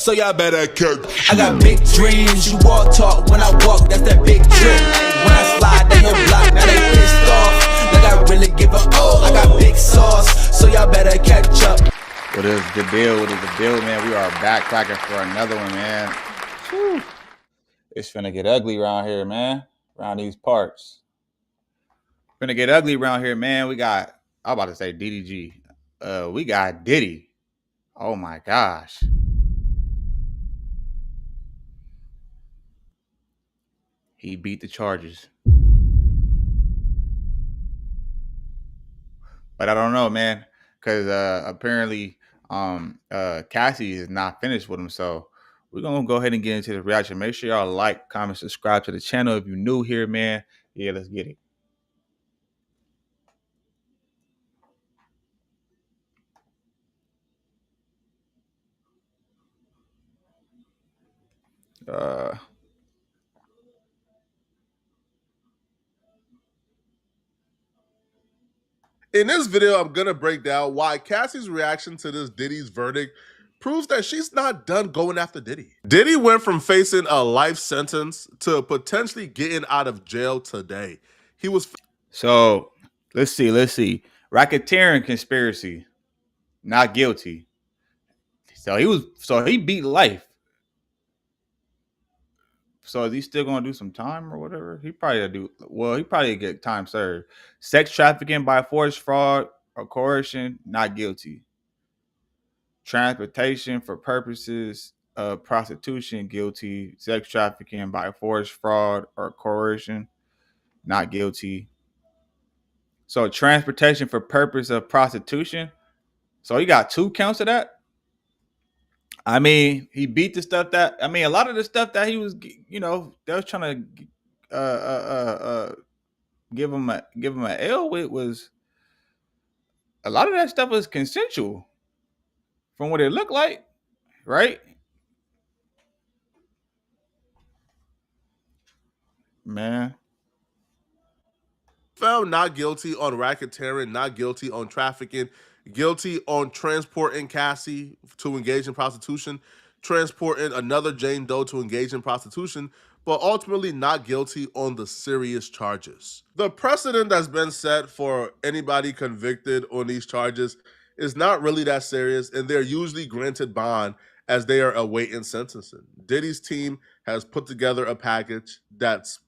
so y'all better cook. I got big dreams, you walk talk when I walk, that's that big drip. When I slide down your block, now they pissed off. Like I really give a I got big sauce, so y'all better catch up. What is the deal? What is the deal, man? We are backtracking for another one, man. Whew. It's finna get ugly around here, man. Around these parts. Finna get ugly around here, man. We got, I'm about to say DDG. We got Diddy. Oh my gosh. He beat the charges. But I don't know, man. Because apparently Cassie is not finished with him. So we're going to go ahead and get into the reaction. Make sure y'all like, comment, subscribe to the channel. If you're new here, man, yeah, let's get it. In this video, I'm going to break down why Cassie's reaction to this Diddy's verdict proves that she's not done going after Diddy. Diddy went from facing a life sentence to potentially getting out of jail today. He was... So, let's see. Racketeering conspiracy, not guilty. So he beat life. So is he still gonna do some time or whatever? He probably get time served. Sex trafficking by force, fraud, or coercion, not guilty. Transportation for purposes of prostitution, guilty. Sex trafficking by force, fraud, or coercion, not guilty. So transportation for purpose of prostitution. So he got 2 counts of that. I mean, he beat the stuff that, I mean, a lot of the stuff that he was, you know, they was trying to give him an L with was, a lot of that stuff was consensual from what it looked like, right? Man. Found not guilty on racketeering, not guilty on trafficking, guilty on transporting Cassie to engage in prostitution, transporting another Jane Doe to engage in prostitution, but ultimately not guilty on the serious charges. The precedent that's been set for anybody convicted on these charges is not really that serious, and they're usually granted bond as they are awaiting sentencing. Diddy's team has put together a package that's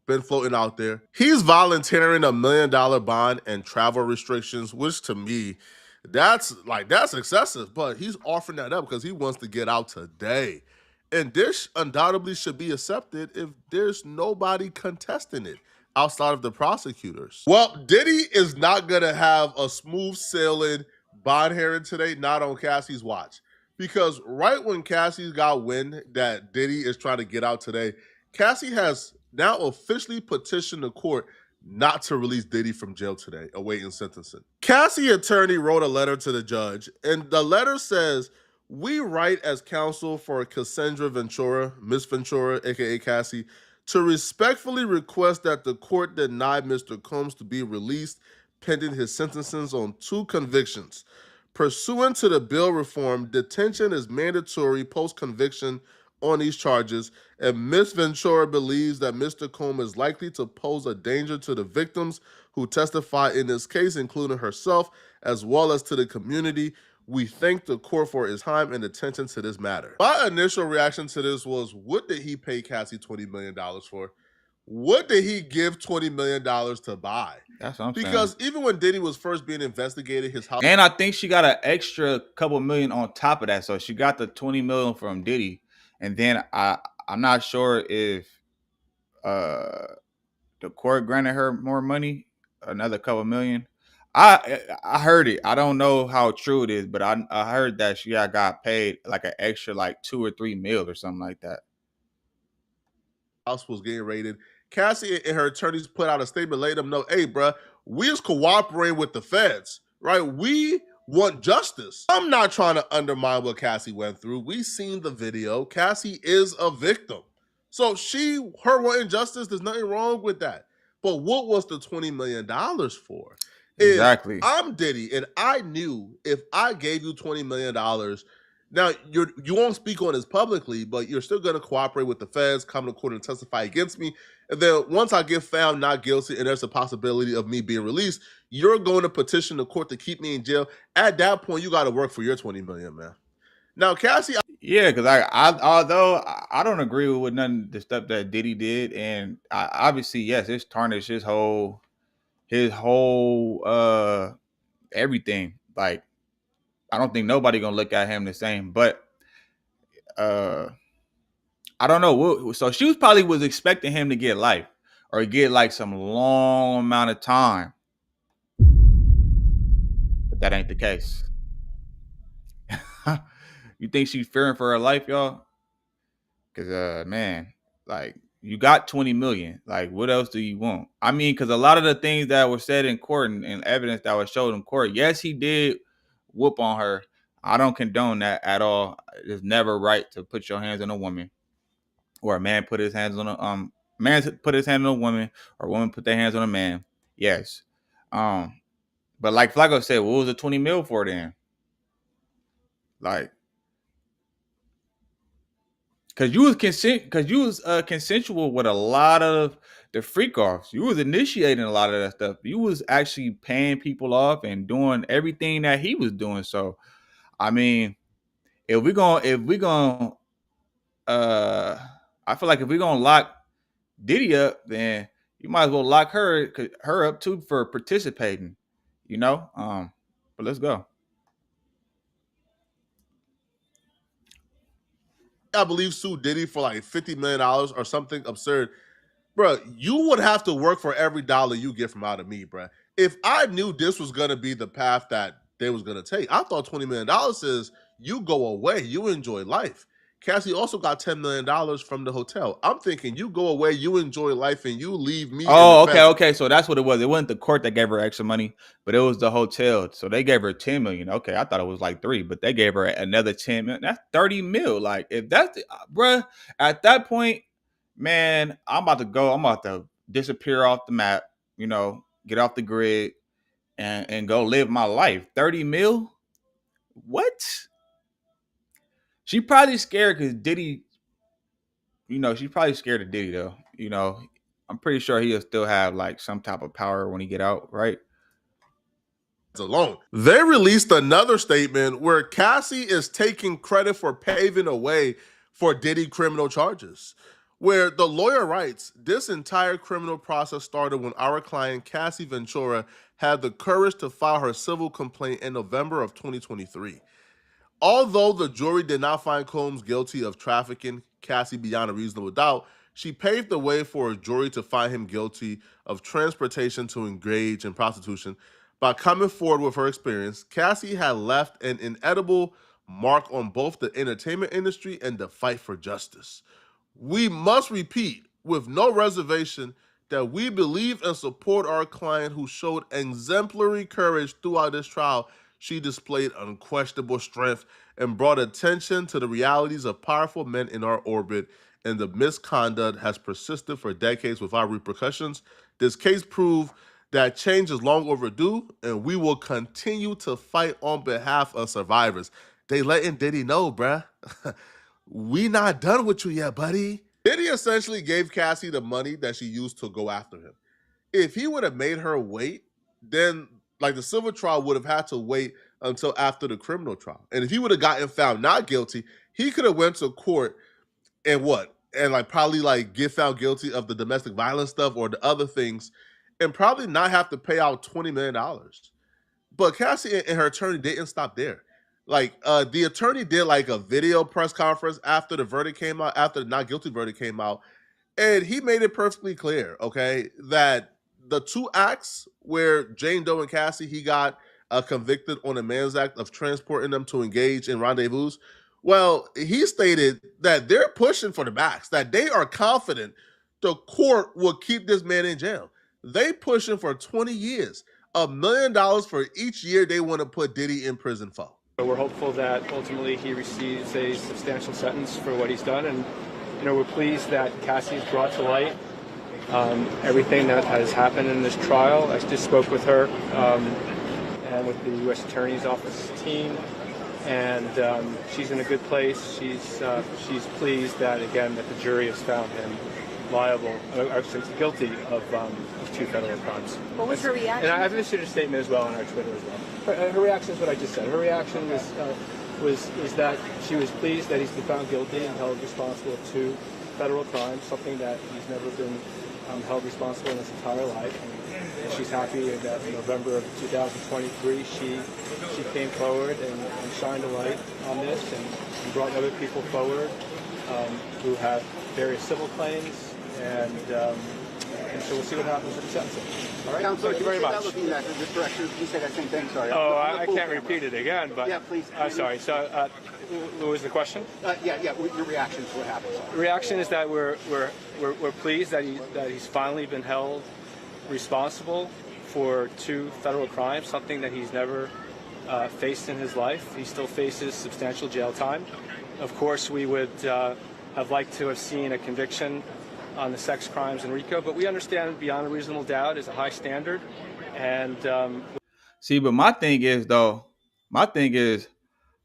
been floating out there. He's volunteering $1 million bond and travel restrictions, which to me, that's excessive, but he's offering that up because he wants to get out today. And this undoubtedly should be accepted if there's nobody contesting it outside of the prosecutors. Well, Diddy is not gonna have a smooth sailing bond hearing today, not on Cassie's watch. Because right when Cassie got wind that Diddy is trying to get out today, Cassie has now officially petitioned the court not to release Diddy from jail today, awaiting sentencing. Cassie attorney wrote a letter to the judge, and the letter says, "We write as counsel for Cassandra Ventura, Miss Ventura, aka Cassie, to respectfully request that the court deny Mr. Combs to be released pending his sentencing on 2 convictions. Pursuant to the bail reform, detention is mandatory post-conviction on these charges, and Ms. Ventura believes that Mr. Combs is likely to pose a danger to the victims who testify in this case, including herself, as well as to the community. We thank the court for his time and attention to this matter." My initial reaction to this was, what did he pay Cassie $20 million for? What did he give $20 million to buy? That's what I'm saying. Because even when Diddy was first being investigated, his house... And I think she got an extra couple million on top of that. So she got the 20 million from Diddy. And then I'm not sure if the court granted her more money, another couple million. I heard it. I don't know how true it is, but I heard that she got paid like an extra like 2 or 3 mil or something like that. House was getting raided. Cassie and her attorneys put out a statement, letting them know, hey, bruh, we is cooperating with the feds, right? We want justice. I'm not trying to undermine what Cassie went through. We seen the video. Cassie is a victim. So her wanting justice, there's nothing wrong with that. But what was the $20 million for? Exactly. If I'm Diddy and I knew if I gave you $20 million, Now, you won't speak on this publicly, but you're still going to cooperate with the feds, come to court and testify against me. And then once I get found not guilty and there's a possibility of me being released, you're going to petition the court to keep me in jail. At that point, you got to work for your $20 million, man. Now, Cassie, Yeah, because although I don't agree with none of the stuff that Diddy did, and obviously, yes, it's tarnished his whole everything. Like, I don't think nobody gonna look at him the same. But I don't know. So she probably was expecting him to get life or get like some long amount of time, but that ain't the case. You think she's fearing for her life, y'all? Because man, like, you got 20 million. Like, what else do you want? I mean, because a lot of the things that were said in court and evidence that was showed in court, yes, he did whoop on her. I don't condone that at all. It's never right to put your hands on a woman, or a man put his hands on a man put his hand on a woman, or a woman put their hands on a man. Yes. But like Flacco said, what was the 20 mil for then? Like, Cause you was consensual with a lot of the freak offs. You was initiating a lot of that stuff. You was actually paying people off and doing everything that he was doing. So, I mean, I feel like if we're gonna lock Diddy up, then you might as well lock her up too for participating. You know. But let's go. I believe sued Diddy for like $50 million or something absurd. Bro, you would have to work for every dollar you get from out of me, bro. If I knew this was going to be the path that they was going to take, I thought $20 million is you go away, you enjoy life. Cassie also got $10 million from the hotel. I'm thinking you go away, you enjoy life, and you leave me. Oh, okay. So that's what it was. It wasn't the court that gave her extra money, but it was the hotel. So they gave her 10 million. Okay, I thought it was like 3, but they gave her another 10 million. That's 30 mil. Like, if that's bruh, at that point, man, I'm about to go. I'm about to disappear off the map. You know, get off the grid and go live my life. 30 mil? What? She probably scared because Diddy. You know, she's probably scared of Diddy though. You know, I'm pretty sure he'll still have like some type of power when he get out, right? Alone. They released another statement where Cassie is taking credit for paving a way for Diddy criminal charges. Where the lawyer writes, this entire criminal process started when our client Cassie Ventura had the courage to file her civil complaint in November of 2023. Although the jury did not find Combs guilty of trafficking Cassie beyond a reasonable doubt, she paved the way for a jury to find him guilty of transportation to engage in prostitution. By coming forward with her experience, Cassie had left an inedible mark on both the entertainment industry and the fight for justice. We must repeat with no reservation that we believe and support our client who showed exemplary courage throughout this trial. She displayed unquestionable strength and brought attention to the realities of powerful men in our orbit, and the misconduct has persisted for decades without repercussions. This case proved that change is long overdue, and we will continue to fight on behalf of survivors. They letting Diddy know, bruh. We not done with you yet, buddy. Diddy essentially gave Cassie the money that she used to go after him. If he would have made her wait, then like the civil trial would have had to wait until after the criminal trial. And if he would have gotten found not guilty, he could have went to court and like probably like get found guilty of the domestic violence stuff or the other things and probably not have to pay out $20 million. But Cassie and her attorney didn't stop there. Like the attorney did like a video press conference after the verdict came out, after the not guilty verdict came out. And he made it perfectly clear, okay, that the 2 acts where Jane Doe and Cassie, he got convicted on a Man's Act of transporting them to engage in rendezvous. Well, he stated that they're pushing for the max, that they are confident the court will keep this man in jail. They pushing for 20 years, $1 million for each year they want to put Diddy in prison for. We're hopeful that ultimately he receives a substantial sentence for what he's done, and we're pleased that Cassie's brought to light everything that has happened in this trial. I just spoke with her and with the U.S. Attorney's Office team, and she's in a good place. She's pleased that again that the jury has found him liable, guilty of 2 federal crimes. What was her reaction? And I've issued a statement as well on our Twitter as well. Her reaction is what I just said. Her reaction was that she was pleased that he's been found guilty and held responsible of 2 federal crimes, something that he's never been held responsible in his entire life. And she's happy that in November of 2023 she came forward and shined a light on this and brought other people forward who have various civil claims, and so we'll see what happens with the sentencing. All right, Counselor, thank you very much. Looking at this direction, you say that same thing. Sorry. Oh, I can't repeat it again, but yeah, please. Sorry. So, what was the question? Yeah. Your reaction to what happened. The reaction is that we're pleased that he's finally been held responsible for 2 federal crimes, something that he's never faced in his life. He still faces substantial jail time. Of course, we would have liked to have seen a conviction on the sex crimes in RICO, but we understand beyond a reasonable doubt is a high standard. And see, but my thing is,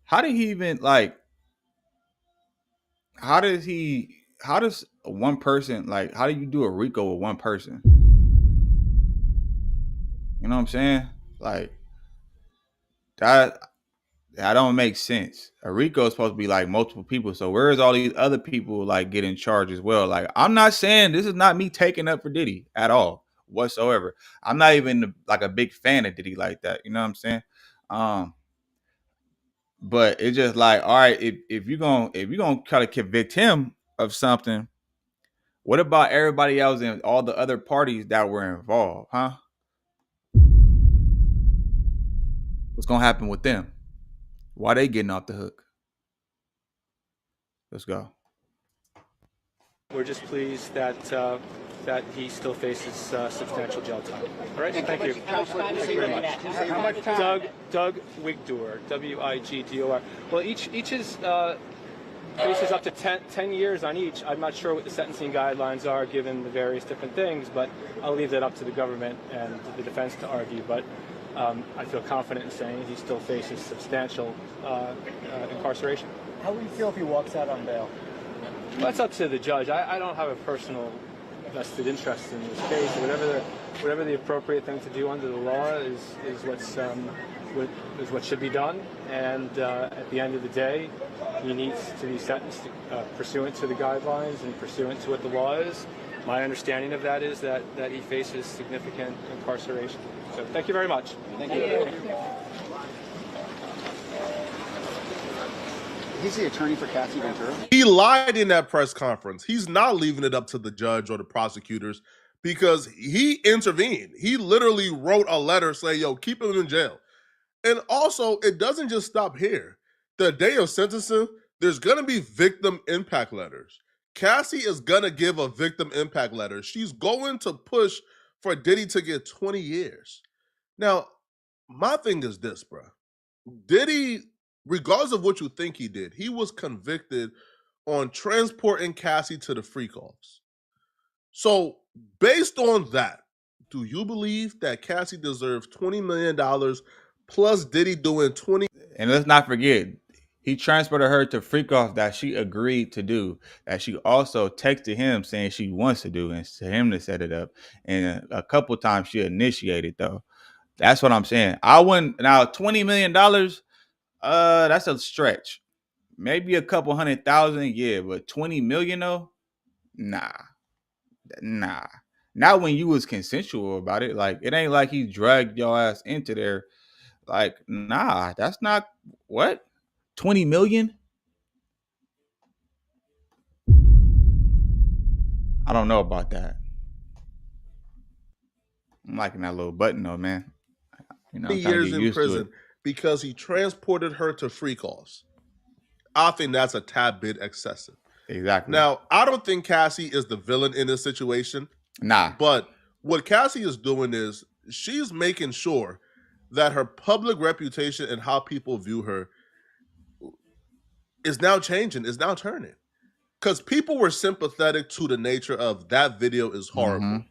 how did he even how does one person, how do you do a RICO with one person? You know what I'm saying? That don't make sense. A RICO is supposed to be multiple people. So where's all these other people getting charged as well? I'm not saying this is not me taking up for Diddy at all whatsoever. I'm not even a big fan of Diddy like that. You know what I'm saying? But it's just all right, if you're gonna try to convict him of something, what about everybody else and all the other parties that were involved, huh? What's gonna happen with them? Why they getting off the hook? Let's go. we're just pleased that he still faces substantial jail time. All right, thank you. Thank you very much. How much time? Doug Wigdor, Wigdor. Well, each is faces up to 10 years on each. I'm not sure what the sentencing guidelines are given the various different things, but I'll leave that up to the government and the defense to argue. But I feel confident in saying he still faces substantial incarceration. How will you feel if he walks out on bail? Well, that's up to the judge. I don't have a personal vested interest in this case. Whatever the appropriate thing to do under the law is what should be done. And at the end of the day, he needs to be sentenced pursuant to the guidelines and pursuant to what the law is. My understanding of that is that he faces significant incarceration. So thank you very much. Thank you. He's the attorney for Cassie Ventura. He lied in that press conference. He's not leaving it up to the judge or the prosecutors because he intervened. He literally wrote a letter saying, yo, keep him in jail. And also, it doesn't just stop here. The day of sentencing, there's going to be victim impact letters. Cassie is going to give a victim impact letter. She's going to push for Diddy to get 20 years. Now, my thing is this, bro. Diddy, regardless of what you think he did, he was convicted on transporting Cassie to the freak-offs. So, based on that, do you believe that Cassie deserves $20 million plus Diddy doing 20? And let's not forget, he transported her to freak-off that she agreed to do, that she also texted him saying she wants to do, and to him to set it up. And a couple times she initiated, though. That's what I'm saying. I wouldn't, now $20 million, that's a stretch. Maybe a couple 100,000, yeah, but 20 million though? Nah. Not when you was consensual about it. It ain't like he dragged your ass into there. Nah, that's not what? 20 million? I don't know about that. I'm liking that little button though, man. You know, years in prison because he transported her to freak-offs. I think that's a tad bit excessive. Exactly. Now, I don't think Cassie is the villain in this situation. Nah. But what Cassie is doing is she's making sure that her public reputation and how people view her is now changing, is now turning. Because people were sympathetic to the nature of that video is horrible. Mm-hmm.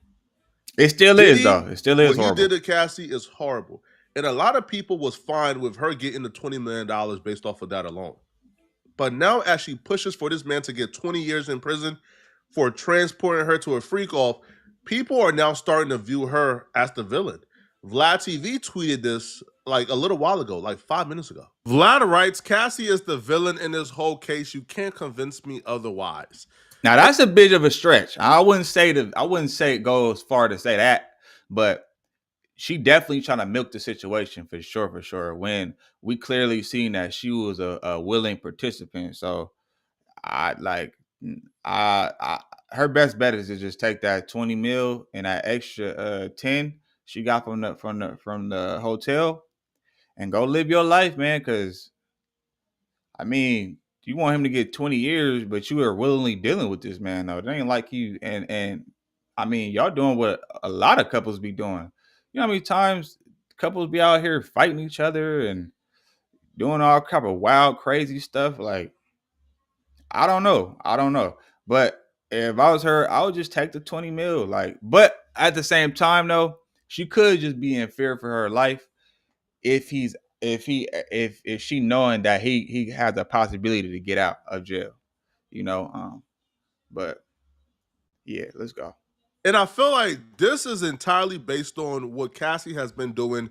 It still is, though. It still is horrible. What he did to Cassie is horrible. And a lot of people was fine with her getting the $20 million based off of that alone. But now as she pushes for this man to get 20 years in prison for transporting her to a freak off, people are now starting to view her as the villain. Vlad TV tweeted this like a little while ago, like 5 minutes ago. Vlad writes, Cassie is the villain in this whole case. You can't convince me otherwise. Now that's a bit of a stretch. I wouldn't say go as far to say that, but she definitely trying to milk the situation for sure. When we clearly seen that she was a willing participant. So I like I her best bet is to just take that 20 mil and that extra 10 she got from the hotel and go live your life, man. Cause I mean, you want him to get 20 years, but you are willingly dealing with this man though. It ain't like you and I mean, y'all doing what a lot of couples be doing. You know how many times couples be out here fighting each other and doing all kind of wild, crazy stuff? Like, I don't know. But if I was her, I would just take the 20 mil. Like, but at the same time, though, she could just be in fear for her life if she knowing that he has the possibility to get out of jail. You know, but yeah, let's go. And I feel like this is entirely based on what Cassie has been doing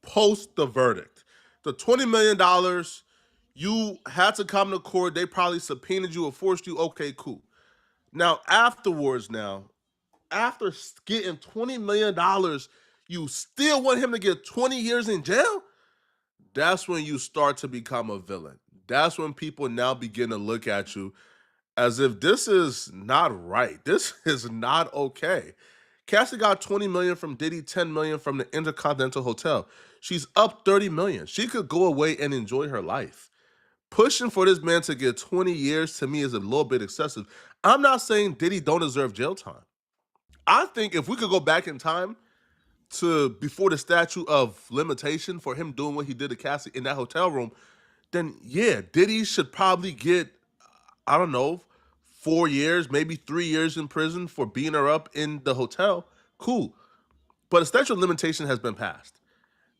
post the verdict. The $20 million, you had to come to court. They probably subpoenaed you or forced you. Okay, cool. Now, afterwards, after getting $20 million, you still want him to get 20 years in jail? That's when you start to become a villain. That's when people now begin to look at you as if this is not right. This is not okay. Cassie got 20 million from Diddy, 10 million from the Intercontinental Hotel. She's up 30 million. She could go away and enjoy her life. Pushing for this man to get 20 years to me is a little bit excessive. I'm not saying Diddy don't deserve jail time. I think if we could go back in time to before the statute of limitation for him doing what he did to Cassie in that hotel room, then yeah, Diddy should probably get, I don't know, 4 years, maybe 3 years in prison for beating her up in the hotel. Cool. But a statute of limitation has been passed.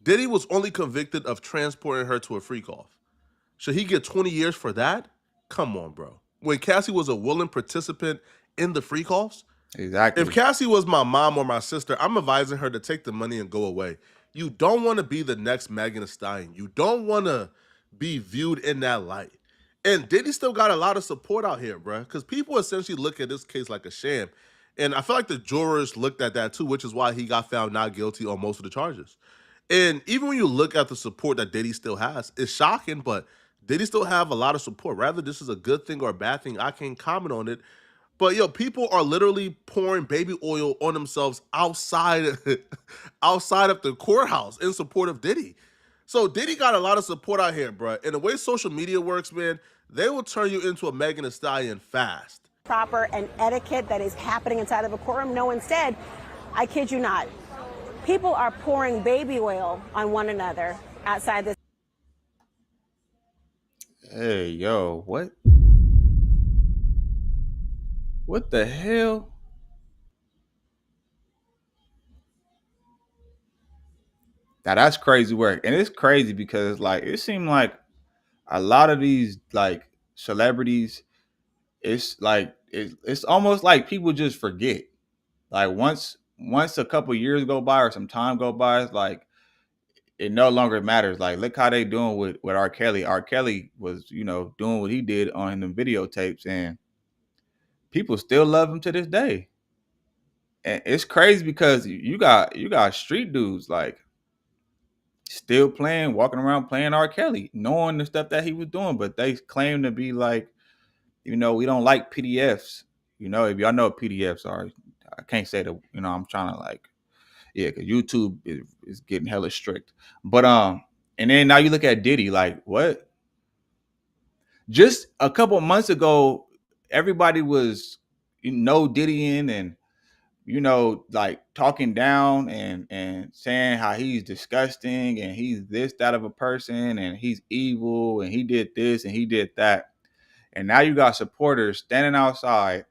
Diddy was only convicted of transporting her to a freak off. Should he get 20 years for that? Come on, bro. When Cassie was a willing participant in the freak offs, Exactly. if Cassie was my mom or my sister, I'm advising her to take the money and go away. You don't want to be the next Megan Thee Stallion. You don't want to be viewed in that light. And Diddy still got a lot of support out here, bro, because people essentially look at this case like a sham. And I feel like the jurors looked at that too, which is why he got found not guilty on most of the charges. And even when you look at the support that Diddy still has, it's shocking, but Diddy still have a lot of support. Rather this is a good thing or a bad thing, I can't comment on it. But yo, people are literally pouring baby oil on themselves outside outside of the courthouse in support of Diddy. So Diddy got a lot of support out here, bro. And the way social media works, man, they will turn you into a Megan Thee Stallion fast. Proper and etiquette that is happening inside of a courtroom. No, instead, I kid you not, people are pouring baby oil on one another outside this. Hey, yo, what? What the hell? Now that's crazy work. And it's crazy because like it seemed like a lot of these like celebrities, it's like it's almost like people just forget. Like once a couple years go by or some time go by, it's like it no longer matters. Like look how they doing with R. Kelly. R. Kelly was, doing what he did on the videotapes and people still love him to this day. And it's crazy because you got street dudes like still walking around playing R. Kelly, knowing the stuff that he was doing, but they claim to be like, we don't like PDFs. If y'all know what PDFs are, I can't say that, I'm trying to like, yeah, because YouTube is getting hella strict. But and then now you look at Diddy, like what? Just a couple months ago, everybody was Diddying and like talking down and saying how he's disgusting and he's this, that of a person and he's evil and he did this and he did that. And now you got supporters standing outside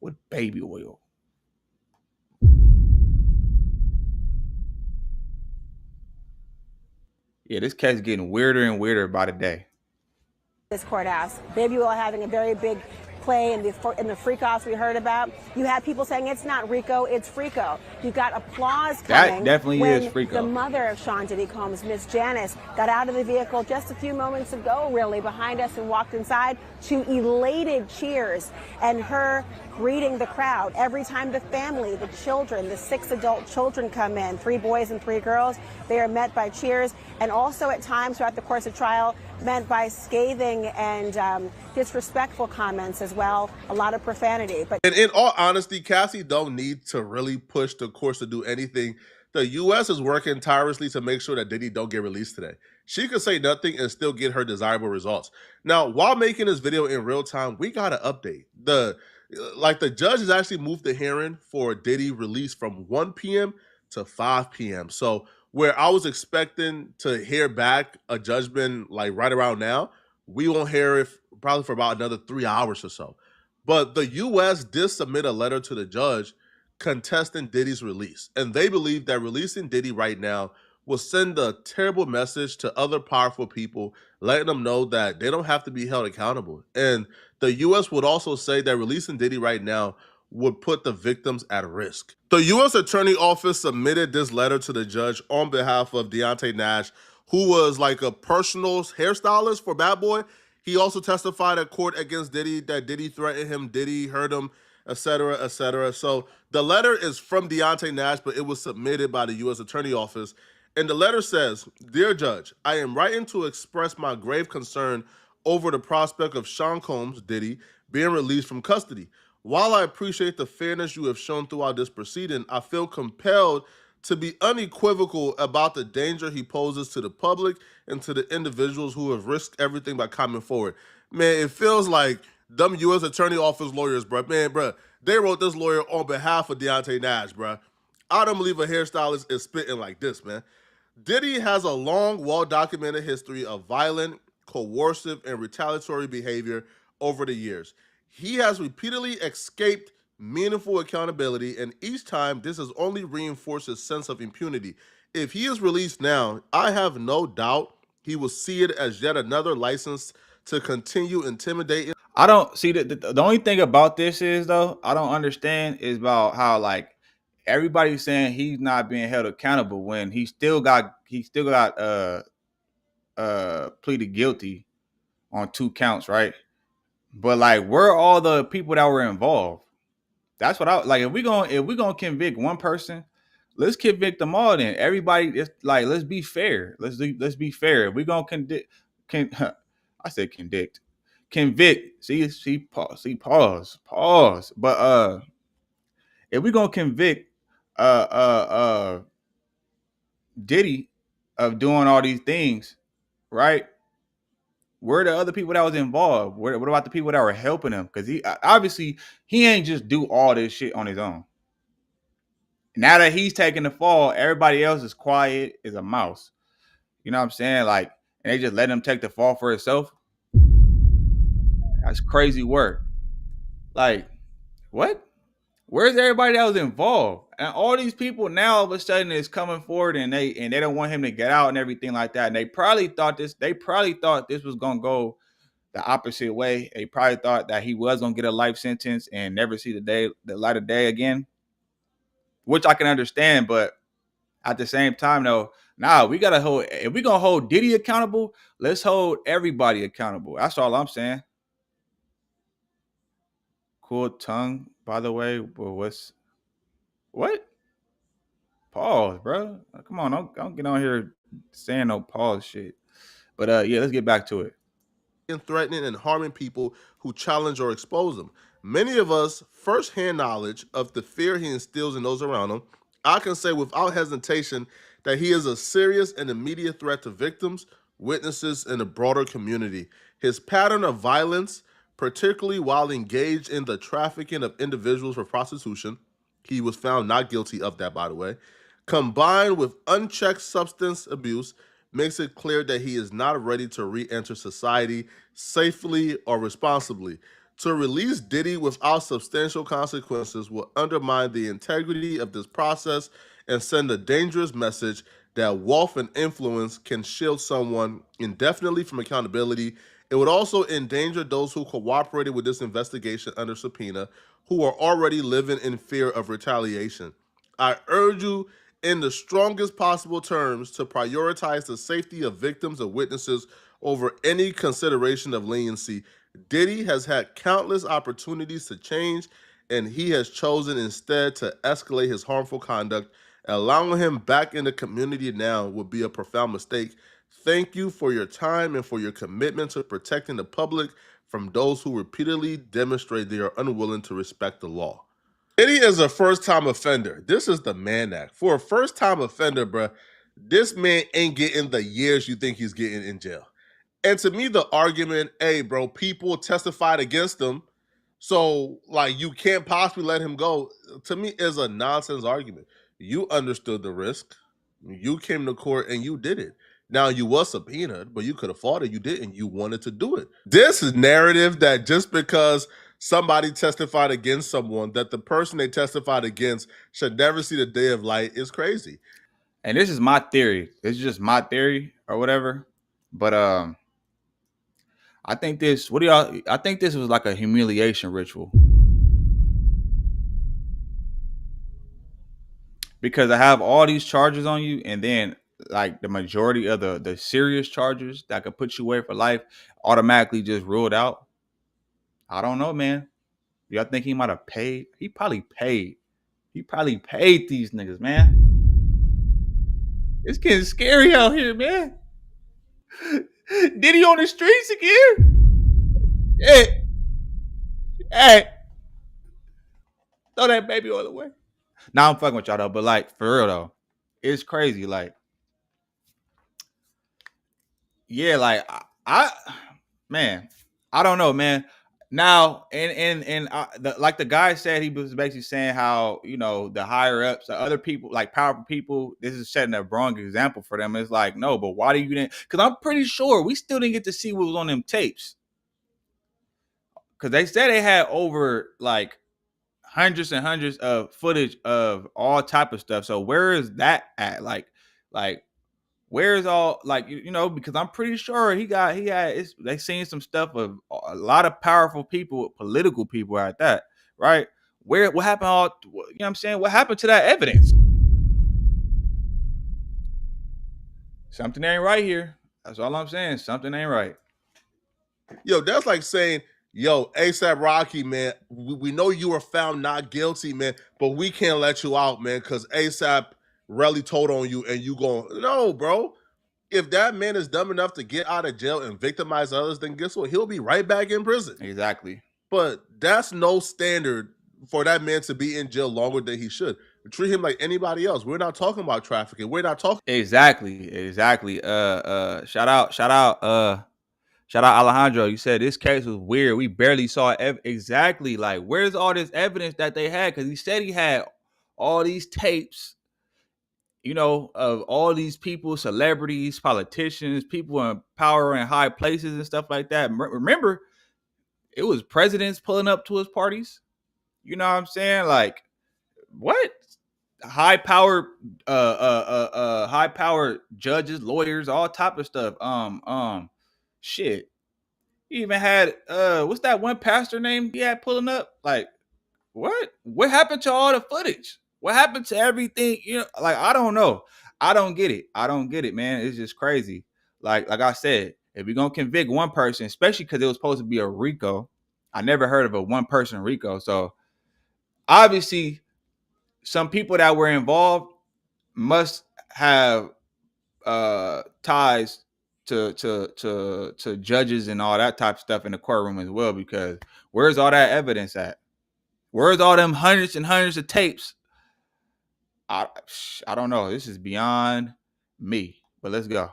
with baby oil. Yeah, this case is getting weirder and weirder by the day. This courthouse, Baby Will having a very big play in the freak-offs we heard about. You had people saying it's not Rico, it's Frico. You got applause coming. That definitely when is Frico. The mother of Sean Diddy Combs, Miss Janice, got out of the vehicle just a few moments ago, really, behind us and walked inside to elated cheers and her greeting the crowd. Every time the family, the children, the 6 adult children come in, 3 boys and 3 girls, they are met by cheers, and also at times throughout the course of trial, met by scathing and disrespectful comments as well, a lot of profanity. But in all honesty, Cassie don't need to really push the courts to do anything. The U.S. is working tirelessly to make sure that Diddy don't get released today. She could say nothing and still get her desirable results. Now, while making this video in real time, we got an update. The judge has actually moved the hearing for Diddy release from 1 p.m. to 5 p.m. So where I was expecting to hear back a judgment like right around now, we won't hear it probably for about another 3 hours or so. But the U.S. did submit a letter to the judge contesting Diddy's release. And they believe that releasing Diddy right now will send a terrible message to other powerful people, letting them know that they don't have to be held accountable. And the U.S. would also say that releasing Diddy right now would put the victims at risk. The U.S. Attorney Office submitted this letter to the judge on behalf of Deontay Nash, who was like a personal hairstylist for Bad Boy. He also testified at court against Diddy, that Diddy threatened him, Diddy hurt him, etc., etc. So the letter is from Deontay Nash, but it was submitted by the U.S. Attorney Office. And the letter says, "Dear Judge, I am writing to express my grave concern over the prospect of Sean Combs, Diddy, being released from custody. While I appreciate the fairness you have shown throughout this proceeding, I feel compelled to be unequivocal about the danger he poses to the public and to the individuals who have risked everything by coming forward." Man, it feels like them U.S. Attorney Office lawyers, bro. Man, bro, they wrote this lawyer on behalf of Deontay Nash, bro. I don't believe a hairstylist is spitting like this, man. Diddy has a long, well-documented history of violent, coercive, and retaliatory behavior over the years. He has repeatedly escaped meaningful accountability, and each time this has only reinforced his sense of impunity. If he is released now, I have no doubt he will see it as yet another license to continue intimidating. I don't see that. The only thing about this is, though, I don't understand is about how like everybody's saying he's not being held accountable when he still got pleaded guilty on 2 counts, right? But like, where are all the people that were involved? That's what I like. If we gonna convict one person, let's convict them all. Then everybody, it's like, let's be fair. Let's be fair. If we gonna I said convict. Pause. But if we gonna convict Diddy of doing all these things, right? Where are the other people that was involved? What about the people that were helping him? Because he obviously he ain't just do all this shit on his own. Now that he's taking the fall, everybody else is quiet as a mouse. You know what I'm saying? Like, and they just let him take the fall for himself. That's crazy work. Like, what? Where's everybody that was involved? And all these people now all of a sudden is coming forward and they don't want him to get out and everything like that. And they probably thought this was gonna go the opposite way. They probably thought that he was gonna get a life sentence and never see the light of day again. Which I can understand, but at the same time, though, we gotta hold. If we're gonna hold Diddy accountable, let's hold everybody accountable. That's all I'm saying. Cool tongue, by the way. But what? Pause, bro. Come on, don't get on here saying no pause shit. But yeah, let's get back to it. And threatening and harming people who challenge or expose him. Many of us, firsthand knowledge of the fear he instills in those around him. I can say without hesitation that he is a serious and immediate threat to victims, witnesses, and the broader community. His pattern of violence, particularly while engaged in the trafficking of individuals for prostitution, he was found not guilty of that, by the way, combined with unchecked substance abuse, makes it clear that he is not ready to re-enter society safely or responsibly. To release Diddy without substantial consequences will undermine the integrity of this process and send a dangerous message that wealth and influence can shield someone indefinitely from accountability. It would also endanger those who cooperated with this investigation under subpoena, who are already living in fear of retaliation. I urge you in the strongest possible terms to prioritize the safety of victims and witnesses over any consideration of leniency. Diddy has had countless opportunities to change, and he has chosen instead to escalate his harmful conduct. Allowing him back in the community now would be a profound mistake. Thank you for your time and for your commitment to protecting the public from those who repeatedly demonstrate they are unwilling to respect the law. Diddy is a first-time offender. This is the Mann Act. For a first-time offender, bruh, this man ain't getting the years you think he's getting in jail. And to me, the argument, hey, bro, people testified against him, so like you can't possibly let him go, to me is a nonsense argument. You understood the risk. You came to court and you did it. Now you was subpoenaed, but you could have fought it. You didn't. You wanted to do it. This is narrative that just because somebody testified against someone, that the person they testified against should never see the day of light is crazy. And this is my theory. It's just my theory or whatever. But I think this. What do y'all? I think this was like a humiliation ritual. Because I have all these charges on you, and then like the majority of the serious charges that could put you away for life automatically just ruled out. I don't know, man. Y'all think he might have paid? He probably paid. He probably paid these niggas, man. It's getting scary out here, man. Diddy on the streets again? Hey, hey, throw that baby all the way. Now I'm fucking with y'all though, but like for real though, it's crazy. Like, yeah, like man, I don't know, man. Now, like the guy said, he was basically saying how, you know, the higher ups, the other people, like powerful people, this is setting a wrong example for them. It's like, no, but why do you didn't? Because I'm pretty sure we still didn't get to see what was on them tapes. Because they said they had over like hundreds and hundreds of footage of all type of stuff. So where is that at? Like where's all, like, you know, because I'm pretty sure they seen some stuff of a lot of powerful people, political people at that, right? What happened? You know what I'm saying? What happened to that evidence? Something ain't right here. That's all I'm saying. Something ain't right. Yo, that's like saying, yo, ASAP Rocky, man, we know you were found not guilty, man, but we can't let you out, man, because ASAP really told on you and you going, no, bro. If that man is dumb enough to get out of jail and victimize others, then guess what? He'll be right back in prison. Exactly. But that's no standard for that man to be in jail longer than he should. Treat him like anybody else. We're not talking about trafficking. We're not talking. Exactly. Shout out Alejandro. You said this case was weird. We barely saw exactly. Like, where's all this evidence that they had? Because he said he had all these tapes, you know, of all these people, celebrities, politicians, people in power and high places and stuff like that. Remember, it was presidents pulling up to his parties. You know what I'm saying? Like, what? High powered judges, lawyers, all type of stuff. Shit. He even had what's that one pastor name he had pulling up? Like, what happened to all the footage? What happened to everything? You know, like, I don't know. I don't get it, man. It's just crazy. Like I said, if we're gonna convict one person, especially because it was supposed to be a RICO, I never heard of a one person RICO. So obviously, some people that were involved must have ties to judges and all that type of stuff in the courtroom as well. Because where's all that evidence at? Where's all them hundreds and hundreds of tapes? I don't know. This is beyond me. But let's go.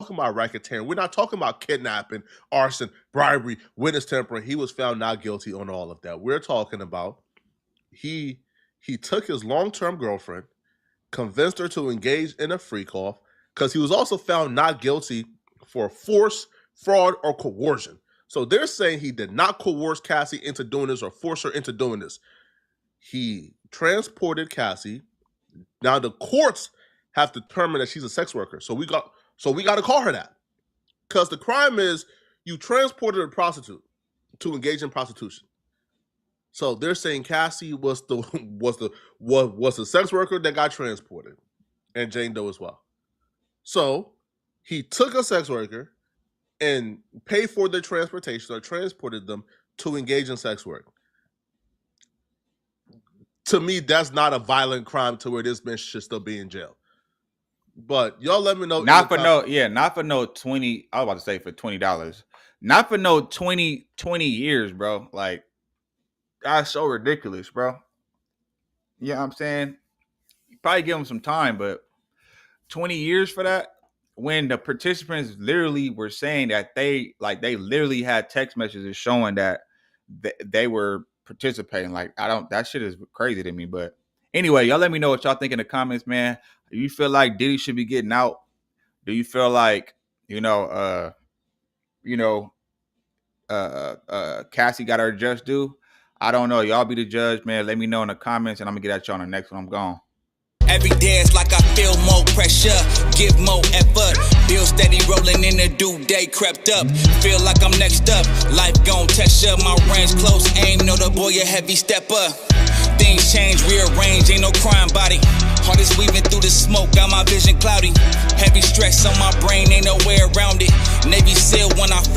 Talking about racketeering. We're not talking about kidnapping, arson, bribery, witness tampering. He was found not guilty on all of that. We're talking about he took his long-term girlfriend, convinced her to engage in a freak off, because he was also found not guilty for force, fraud, or coercion. So they're saying he did not coerce Cassie into doing this or force her into doing this. He transported Cassie. Now the courts have determined that she's a sex worker. So we got to call her that. Because the crime is you transported a prostitute to engage in prostitution. So they're saying Cassie was the sex worker that got transported, and Jane Doe as well. So he took a sex worker and paid for their transportation or transported them to engage in sex work. To me, that's not a violent crime to where this man should still be in jail. But y'all let me know. Not for no 20. I was about to say for $20. Not for no 20 years, bro. Like, that's so ridiculous, bro. You know what I'm saying? You probably give them some time, but 20 years for that? When the participants literally were saying that they literally had text messages showing that they were participating. Like, that shit is crazy to me. But anyway, y'all let me know what y'all think in the comments, man. Do you feel like Diddy should be getting out? Do you feel like, Cassie got her just due? I don't know. Y'all be the judge, man. Let me know in the comments, and I'm gonna get at y'all on the next one. I'm gone. Every day it's like I feel more pressure, give more effort. Bill steady rolling in the due day crept up. Feel like I'm next up, life gon' test ya. My range close, aim, know the boy a heavy stepper. Things change, rearrange, ain't no crime body. Heart is weaving through the smoke, got my vision cloudy. Heavy stress on my brain, ain't no way around it. Navy SEAL when I flow.